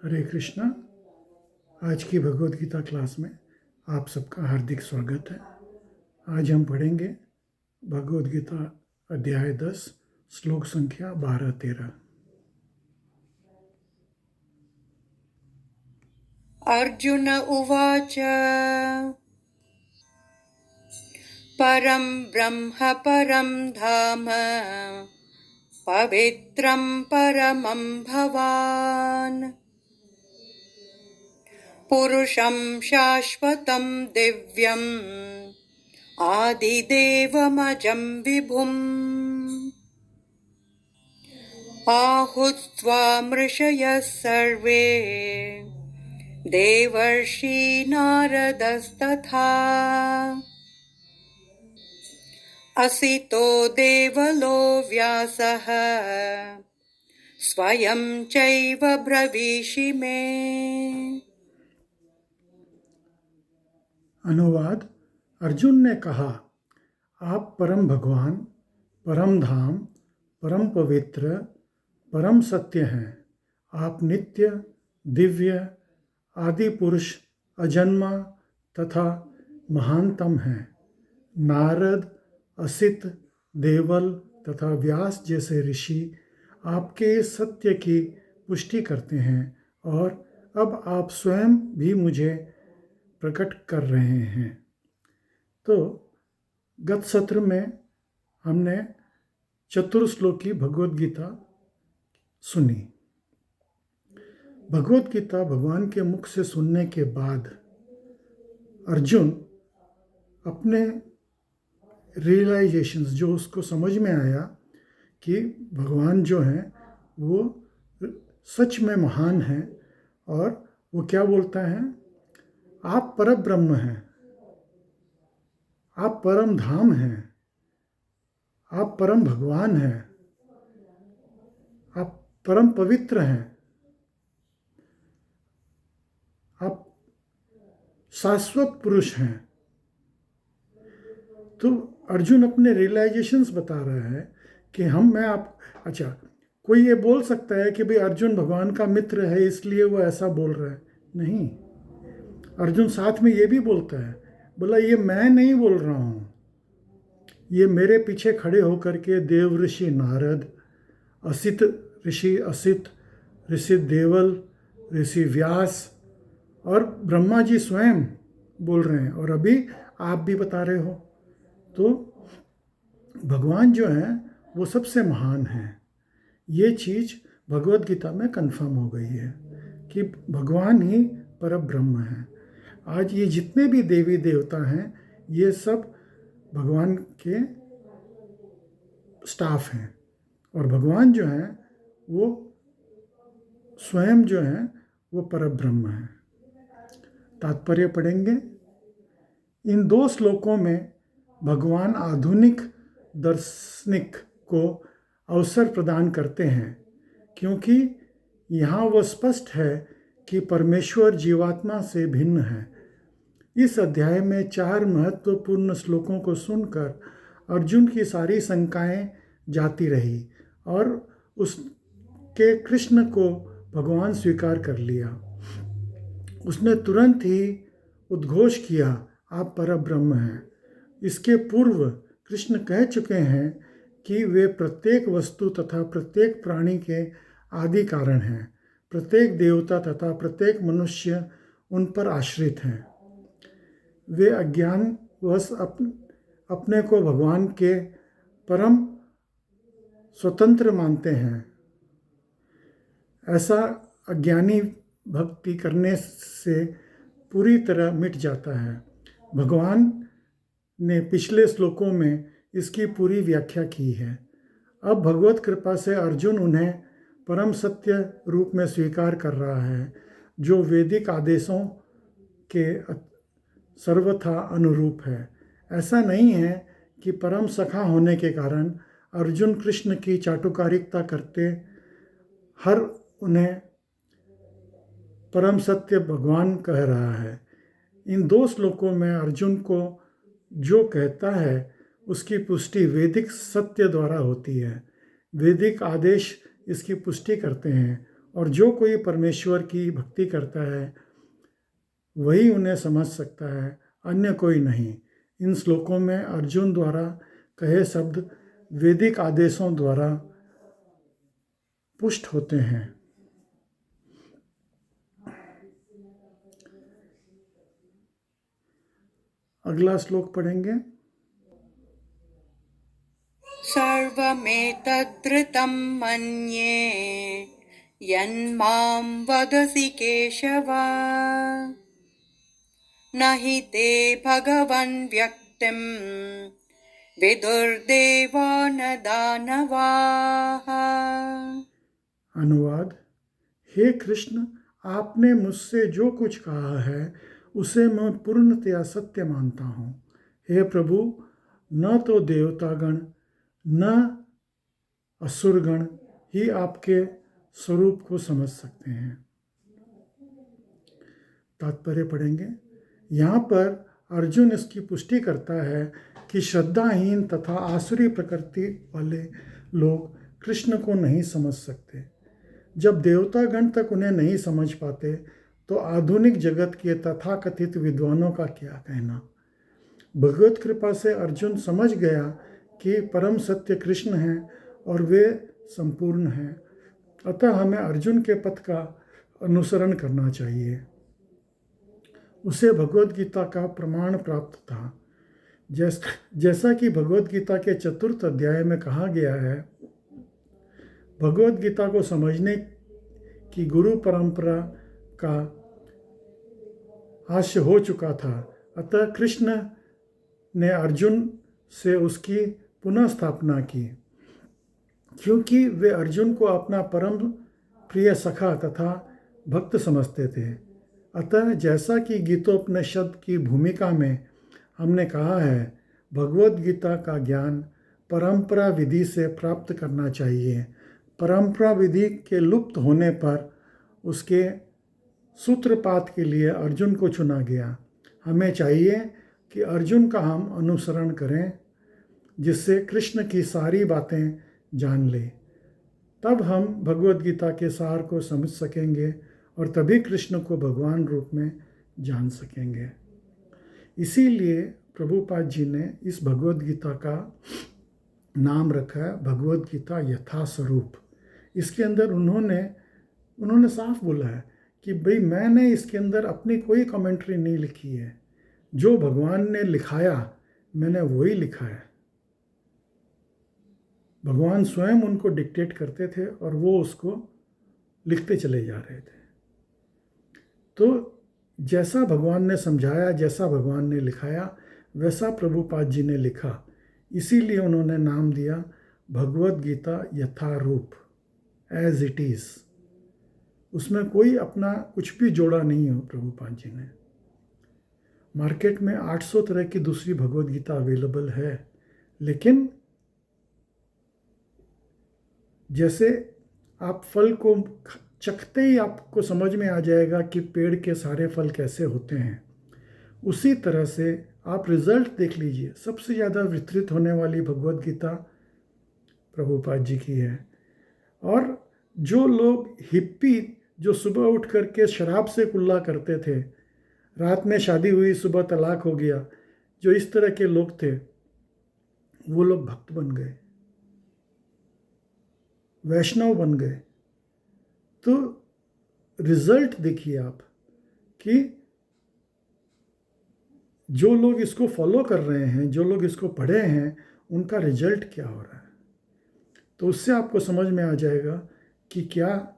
हरे कृष्णा। आज की भगवद गीता क्लास में आप सबका हार्दिक स्वागत है। आज हम पढ़ेंगे भगवद गीता अध्याय 10 श्लोक संख्या 12-13। अर्जुन उवाच परं ब्रह्म परं धाम पवित्रं परमं भवान् पुरुषं शाश्वतं दिव्यम् आदिदेवमजं विभुम् आहुस्त्वामृषयः सर्वे देवर्षि नारदस्तथा असितो देवलो व्यासः स्वयं चैव ब्रवीषि मे। अनुवाद। अर्जुन ने कहा, आप परम भगवान, परम धाम, परम पवित्र, परम सत्य हैं। आप नित्य, दिव्य, आदि पुरुष, अजन्मा तथा महानतम हैं। नारद, असित, देवल तथा व्यास जैसे ऋषि आपके इस सत्य की पुष्टि करते हैं और अब आप स्वयं भी मुझे प्रकट कर रहे हैं। तो गत सत्र में हमने चतुर्श्लोकी भगवद गीता सुनी। भगवद गीता भगवान के मुख से सुनने के बाद अर्जुन अपने रियलाइजेशंस, जो उसको समझ में आया कि भगवान जो हैं वो सच में महान हैं, और वो क्या बोलता है, आप परम ब्रह्म हैं, आप परम धाम हैं, आप परम भगवान हैं, आप परम पवित्र हैं, आप शाश्वत पुरुष हैं। तो अर्जुन अपने रियलाइजेशंस बता रहा है कि अच्छा, कोई ये बोल सकता है कि भाई अर्जुन भगवान का मित्र है इसलिए वो ऐसा बोल रहा है। नहीं, अर्जुन साथ में ये भी बोलता है, बोला ये मैं नहीं बोल रहा हूँ, ये मेरे पीछे खड़े होकर के देव ऋषि नारद, असित ऋषि असित, ऋषि देवल, ऋषि व्यास और ब्रह्मा जी स्वयं बोल रहे हैं, और अभी आप भी बता रहे हो। तो भगवान जो हैं वो सबसे महान हैं। ये चीज़ भगवद गीता में कंफर्म हो गई है कि भगवान ही परम ब्रह्म हैं। आज ये जितने भी देवी देवता हैं ये सब भगवान के स्टाफ हैं, और भगवान जो हैं वो स्वयं जो हैं वो परम ब्रह्म हैं। तात्पर्य पढ़ेंगे। इन दो श्लोकों में भगवान आधुनिक दार्शनिक को अवसर प्रदान करते हैं, क्योंकि यहाँ वह स्पष्ट है कि परमेश्वर जीवात्मा से भिन्न है। इस अध्याय में 4 महत्वपूर्ण श्लोकों को सुनकर अर्जुन की सारी शंकाएं जाती रही और उसके कृष्ण को भगवान स्वीकार कर लिया। उसने तुरंत ही उद्घोष किया, आप परब्रह्म हैं। इसके पूर्व कृष्ण कह चुके हैं कि वे प्रत्येक वस्तु तथा प्रत्येक प्राणी के आदि कारण हैं। प्रत्येक देवता तथा प्रत्येक मनुष्य उन पर आश्रित हैं। वे अज्ञानवश अपने को भगवान के परम स्वतंत्र मानते हैं। ऐसा अज्ञानी भक्ति करने से पूरी तरह मिट जाता है। भगवान ने पिछले श्लोकों में इसकी पूरी व्याख्या की है। अब भगवत कृपा से अर्जुन उन्हें परम सत्य रूप में स्वीकार कर रहा है, जो वैदिक आदेशों के सर्वथा अनुरूप है। ऐसा नहीं है कि परम सखा होने के कारण अर्जुन कृष्ण की चाटुकारिता करते हर उन्हें परम सत्य भगवान कह रहा है। इन 2 श्लोकों में अर्जुन को जो कहता है उसकी पुष्टि वैदिक सत्य द्वारा होती है। वैदिक आदेश इसकी पुष्टि करते हैं और जो कोई परमेश्वर की भक्ति करता है वही उन्हें समझ सकता है, अन्य कोई नहीं। इन श्लोकों में अर्जुन द्वारा कहे शब्द वैदिक आदेशों द्वारा पुष्ट होते हैं। अगला श्लोक पढ़ेंगे। सर्वमेतद्धृतं मन्ये यन्मां वदसि केशव न हि ते भगवन् व्यक्तिं विदुर्देवा न दानवाः। अनुवाद। हे कृष्ण, आपने मुझसे जो कुछ कहा है उसे मैं पूर्णतया सत्य मानता हूँ। हे प्रभु, न तो देवतागण न असुरगण ही आपके स्वरूप को समझ सकते हैं। तात्पर्य पढ़ेंगे। यहाँ पर अर्जुन इसकी पुष्टि करता है कि श्रद्धाहीन तथा आसुरी प्रकृति वाले लोग कृष्ण को नहीं समझ सकते। जब देवतागण तक उन्हें नहीं समझ पाते तो आधुनिक जगत के तथाकथित विद्वानों का क्या कहना। भगवत कृपा से अर्जुन समझ गया कि परम सत्य कृष्ण हैं और वे संपूर्ण हैं, अतः हमें अर्जुन के पथ का अनुसरण करना चाहिए। उसे भगवत गीता का प्रमाण प्राप्त था। जैसा कि भगवत गीता के 4th अध्याय में कहा गया है, भगवत गीता को समझने की गुरु परंपरा का हास्य हो चुका था, अतः कृष्ण ने अर्जुन से उसकी पुनः स्थापना की, क्योंकि वे अर्जुन को अपना परम प्रिय सखा तथा भक्त समझते थे। अतः जैसा कि गीतोपनिषद की भूमिका में हमने कहा है, भगवत गीता का ज्ञान परंपरा विधि से प्राप्त करना चाहिए। परंपरा विधि के लुप्त होने पर उसके सूत्रपात के लिए अर्जुन को चुना गया। हमें चाहिए कि अर्जुन का हम अनुसरण करें, जिससे कृष्ण की सारी बातें जान ले। तब हम भगवत गीता के सार को समझ सकेंगे और तभी कृष्ण को भगवान रूप में जान सकेंगे। इसीलिए प्रभुपाद जी ने इस भगवत गीता का नाम रखा है भगवत गीता यथा स्वरूप। इसके अंदर उन्होंने साफ बोला है कि भाई मैंने इसके अंदर अपनी कोई कमेंट्री नहीं लिखी है, जो भगवान ने लिखाया मैंने वही लिखा है। भगवान स्वयं उनको डिक्टेट करते थे और वो उसको लिखते चले जा रहे थे। तो जैसा भगवान ने समझाया, जैसा भगवान ने लिखाया, वैसा प्रभुपाद जी ने लिखा। इसीलिए उन्होंने नाम दिया भगवत गीता यथारूप, एज इट इज़। उसमें कोई अपना कुछ भी जोड़ा नहीं हो प्रभुपाद जी ने। मार्केट में 800 तरह की दूसरी भगवत गीता अवेलेबल है, लेकिन जैसे आप फल को चखते ही आपको समझ में आ जाएगा कि पेड़ के सारे फल कैसे होते हैं, उसी तरह से आप रिजल्ट देख लीजिए। सबसे ज़्यादा वितरित होने वाली भगवत गीता प्रभुपाद जी की है। और जो लोग हिप्पी, जो सुबह उठ करके शराब से कुल्ला करते थे, रात में शादी हुई सुबह तलाक हो गया, जो इस तरह के लोग थे, वो लोग भक्त बन गए, वैष्णव बन गए। तो रिजल्ट देखिए आप कि जो लोग इसको फॉलो कर रहे हैं, जो लोग इसको पढ़े हैं, उनका रिजल्ट क्या हो रहा है। तो उससे आपको समझ में आ जाएगा कि क्या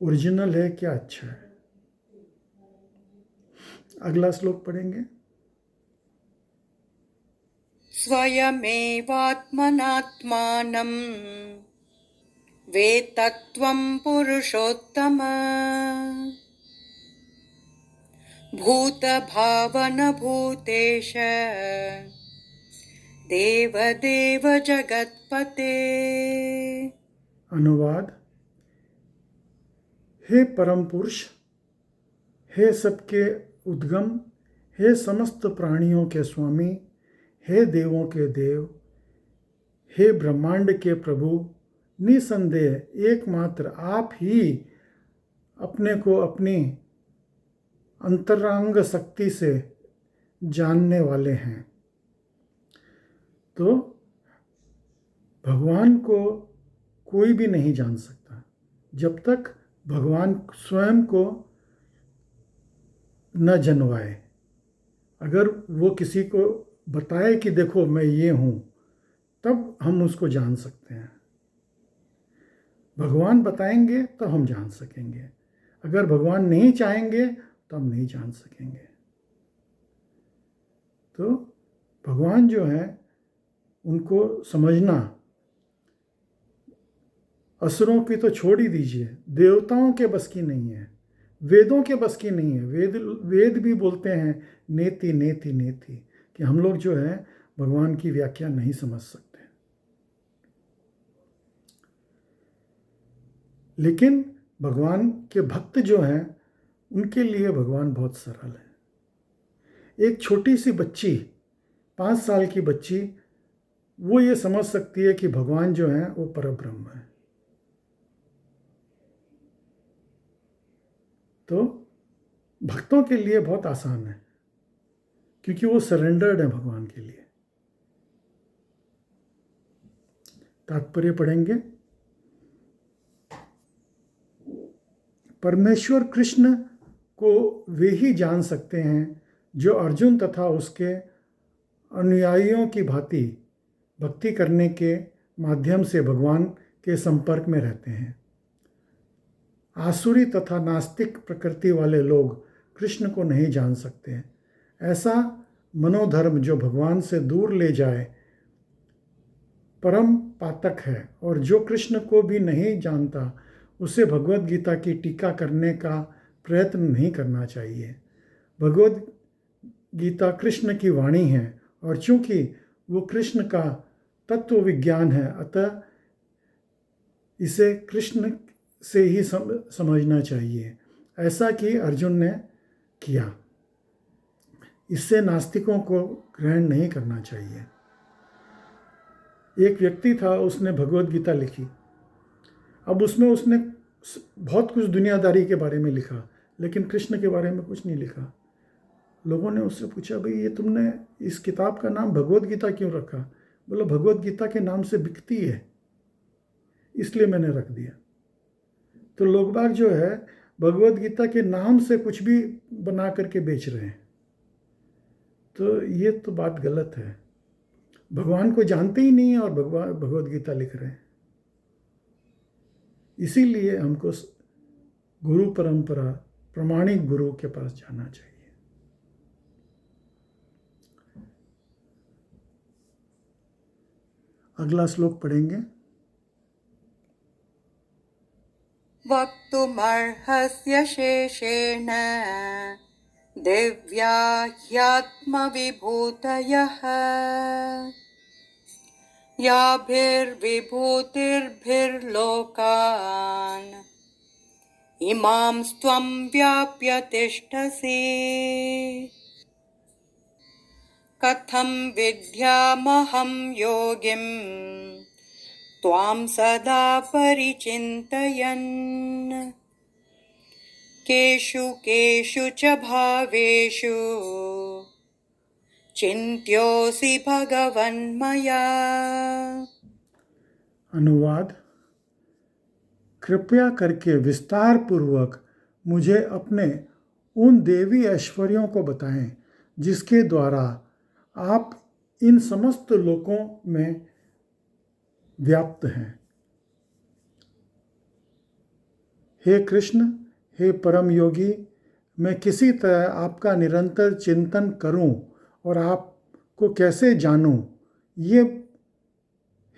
ओरिजिनल है, क्या अच्छा है। अगला श्लोक पढ़ेंगे। स्वयमेवात्मनात्मानं वेत्तत्वं पुरुषोत्तम भूतभावनभूतेश देवदेव जगत्पते। अनुवाद। हे परम पुरुष, हे सबके उद्गम, हे समस्त प्राणियों के स्वामी, हे देवों के देव, हे ब्रह्मांड के प्रभु, निसंदेह एकमात्र आप ही अपने को अपनी अंतरंग शक्ति से जानने वाले हैं। तो भगवान को कोई भी नहीं जान सकता जब तक भगवान स्वयं को न जनवाए। अगर वो किसी को बताए कि देखो मैं ये हूँ, तब हम उसको जान सकते हैं। भगवान बताएंगे तो हम जान सकेंगे, अगर भगवान नहीं चाहेंगे तो हम नहीं जान सकेंगे। तो भगवान जो है उनको समझना, असुरों की तो छोड़ ही दीजिए, देवताओं के बस की नहीं है, वेदों के बस की नहीं है। वेद भी बोलते हैं नेति नेति नेति, कि हम लोग जो है भगवान की व्याख्या नहीं समझ सकते। लेकिन भगवान के भक्त जो हैं उनके लिए भगवान बहुत सरल है। एक छोटी सी बच्ची, 5 साल की बच्ची, वो ये समझ सकती है कि भगवान जो है वो परब्रह्म है। तो भक्तों के लिए बहुत आसान है, क्योंकि वो सरेंडर्ड है भगवान के लिए। तात्पर्य पढ़ेंगे। परमेश्वर कृष्ण को वे ही जान सकते हैं जो अर्जुन तथा उसके अनुयायियों की भांति भक्ति करने के माध्यम से भगवान के संपर्क में रहते हैं। आसुरी तथा नास्तिक प्रकृति वाले लोग कृष्ण को नहीं जान सकते। ऐसा मनोधर्म जो भगवान से दूर ले जाए परम पातक है, और जो कृष्ण को भी नहीं जानता उसे भगवद गीता की टीका करने का प्रयत्न नहीं करना चाहिए। भगवद गीता कृष्ण की वाणी है, और चूंकि वो कृष्ण का तत्व विज्ञान है, अतः इसे कृष्ण से ही समझना चाहिए, ऐसा कि अर्जुन ने किया। इससे नास्तिकों को ग्रहण नहीं करना चाहिए। एक व्यक्ति था, उसने भगवद गीता लिखी। अब उसमें उसने बहुत कुछ दुनियादारी के बारे में लिखा, लेकिन कृष्ण के बारे में कुछ नहीं लिखा। लोगों ने उससे पूछा, भाई ये तुमने इस किताब का नाम भगवद गीता क्यों रखा? बोला, भगवद गीता के नाम से बिकती है, इसलिए मैंने रख दिया। तो लोग बाग जो है भगवद गीता के नाम से कुछ भी बना करके बेच रहे हैं। तो ये तो बात गलत है। भगवान को जानते ही नहीं है और भगवद गीता लिख रहे हैं। इसीलिए हमको गुरु परंपरा, प्रमाणिक गुरु के पास जाना चाहिए। अगला श्लोक पढ़ेंगे। वक्तुमर्हस्य शेषेण दिव्या ह्यात्मविभूतयः याभिर्विभूतिर्भिर्लोकान् इमां त्वं व्याप्य तिष्ठसि कथं विद्यामहं योगिं त्वां सदा परिचिन्तयन् केषु केषु च भावेषु चिन्त्योऽसि भगवन्मया। अनुवाद। कृपया करके विस्तार पूर्वक मुझे अपने उन देवी ऐश्वर्यों को बताएं जिसके द्वारा आप इन समस्त लोकों में व्याप्त हैं। हे कृष्ण, हे परम योगी, मैं किसी तरह आपका निरंतर चिंतन करूं और आपको कैसे जानूं, ये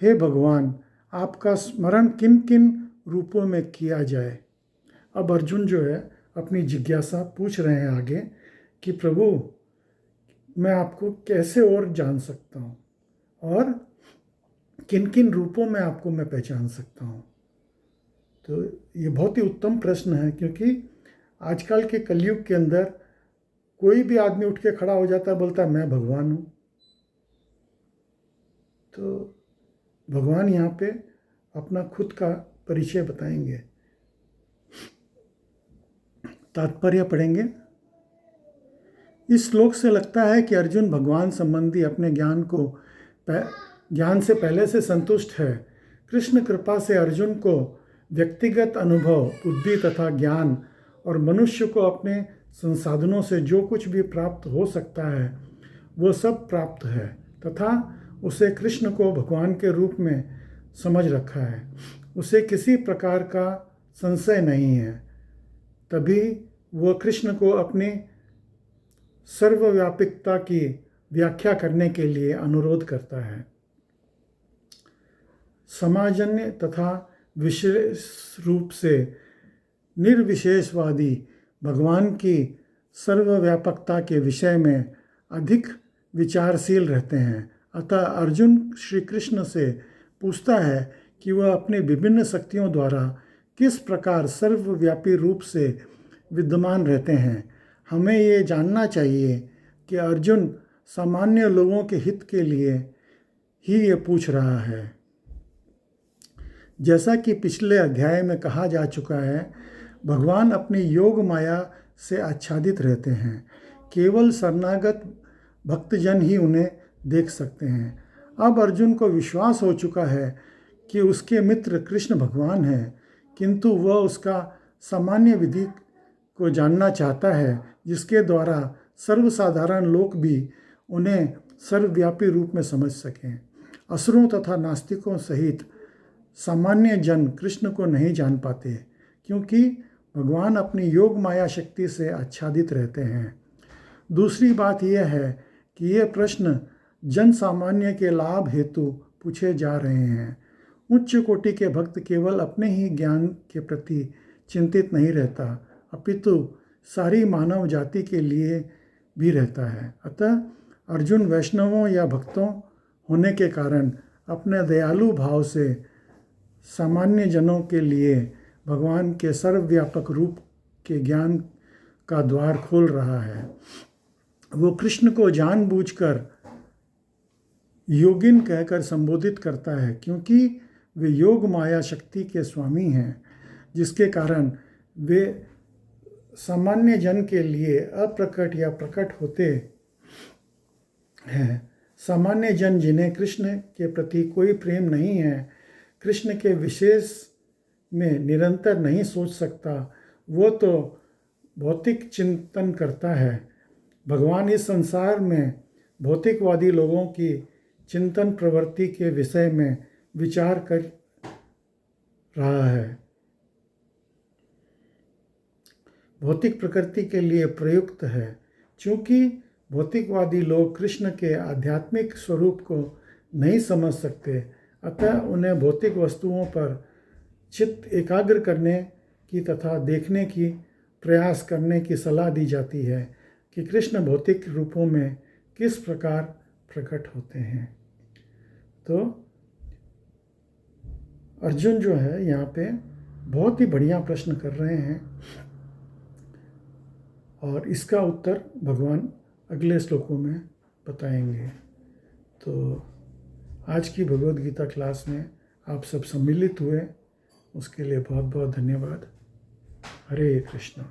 हे भगवान आपका स्मरण किन किन रूपों में किया जाए। अब अर्जुन जो है अपनी जिज्ञासा पूछ रहे हैं आगे कि प्रभु मैं आपको कैसे और जान सकता हूँ, और किन किन रूपों में आपको मैं पहचान सकता हूँ। तो ये बहुत ही उत्तम प्रश्न है, क्योंकि आजकल के कलयुग के अंदर कोई भी आदमी उठ के खड़ा हो जाता है, बोलता है मैं भगवान हूँ। तो भगवान यहाँ पे अपना खुद का परिचय बताएंगे। तात्पर्य पढ़ेंगे। इस श्लोक से लगता है कि अर्जुन भगवान संबंधी अपने ज्ञान से पहले से संतुष्ट है। कृष्ण कृपा से अर्जुन को व्यक्तिगत अनुभव, बुद्धि तथा ज्ञान और मनुष्य को अपने संसाधनों से जो कुछ भी प्राप्त हो सकता है वो सब प्राप्त है तथा उसे कृष्ण को भगवान के रूप में समझ रखा है। उसे किसी प्रकार का संशय नहीं है, तभी वह कृष्ण को अपनी सर्वव्यापकता की व्याख्या करने के लिए अनुरोध करता है। समाजन्य तथा विशेष रूप से निर्विशेषवादी भगवान की सर्वव्यापकता के विषय में अधिक विचारशील रहते हैं। अतः अर्जुन श्री कृष्ण से पूछता है कि वह अपनी विभिन्न शक्तियों द्वारा किस प्रकार सर्वव्यापी रूप से विद्यमान रहते हैं। हमें ये जानना चाहिए कि अर्जुन सामान्य लोगों के हित के लिए ही ये पूछ रहा है। जैसा कि पिछले अध्याय में कहा जा चुका है, भगवान अपनी योग माया से आच्छादित रहते हैं। केवल शरणागत भक्तजन ही उन्हें देख सकते हैं। अब अर्जुन को विश्वास हो चुका है कि उसके मित्र कृष्ण भगवान हैं, किंतु वह उसका सामान्य विधि को जानना चाहता है जिसके द्वारा सर्वसाधारण लोग भी उन्हें सर्वव्यापी रूप में समझ सकें। असुरों तथा नास्तिकों सहित सामान्य जन कृष्ण को नहीं जान पाते, क्योंकि भगवान अपनी योग माया शक्ति से आच्छादित रहते हैं। दूसरी बात यह है कि ये प्रश्न जन सामान्य के लाभ हेतु पूछे जा रहे हैं। उच्च कोटि के भक्त केवल अपने ही ज्ञान के प्रति चिंतित नहीं रहता, अपितु सारी मानव जाति के लिए भी रहता है। अतः अर्जुन वैष्णवों या भक्तों होने के कारण अपने दयालु भाव से सामान्य जनों के लिए भगवान के सर्वव्यापक रूप के ज्ञान का द्वार खोल रहा है। वो कृष्ण को जानबूझकर योगिन कहकर संबोधित करता है, क्योंकि वे योग माया शक्ति के स्वामी हैं, जिसके कारण वे सामान्य जन के लिए अप्रकट या प्रकट होते हैं। सामान्य जन जिन्हें कृष्ण के प्रति कोई प्रेम नहीं है, कृष्ण के विशेष में निरंतर नहीं सोच सकता, वो तो भौतिक चिंतन करता है। भगवान इस संसार में भौतिकवादी लोगों की चिंतन प्रवृत्ति के विषय में विचार कर रहा है। भौतिक प्रकृति के लिए प्रयुक्त है। चूँकि भौतिकवादी लोग कृष्ण के आध्यात्मिक स्वरूप को नहीं समझ सकते, अतः उन्हें भौतिक वस्तुओं पर चित्त एकाग्र करने की तथा देखने की प्रयास करने की सलाह दी जाती है कि कृष्ण भौतिक रूपों में किस प्रकार प्रकट होते हैं। तो अर्जुन जो है यहाँ पे बहुत ही बढ़िया प्रश्न कर रहे हैं और इसका उत्तर भगवान अगले श्लोकों में बताएंगे। तो आज की भगवद गीता क्लास में आप सब सम्मिलित हुए, उसके लिए बहुत बहुत धन्यवाद। हरे कृष्ण।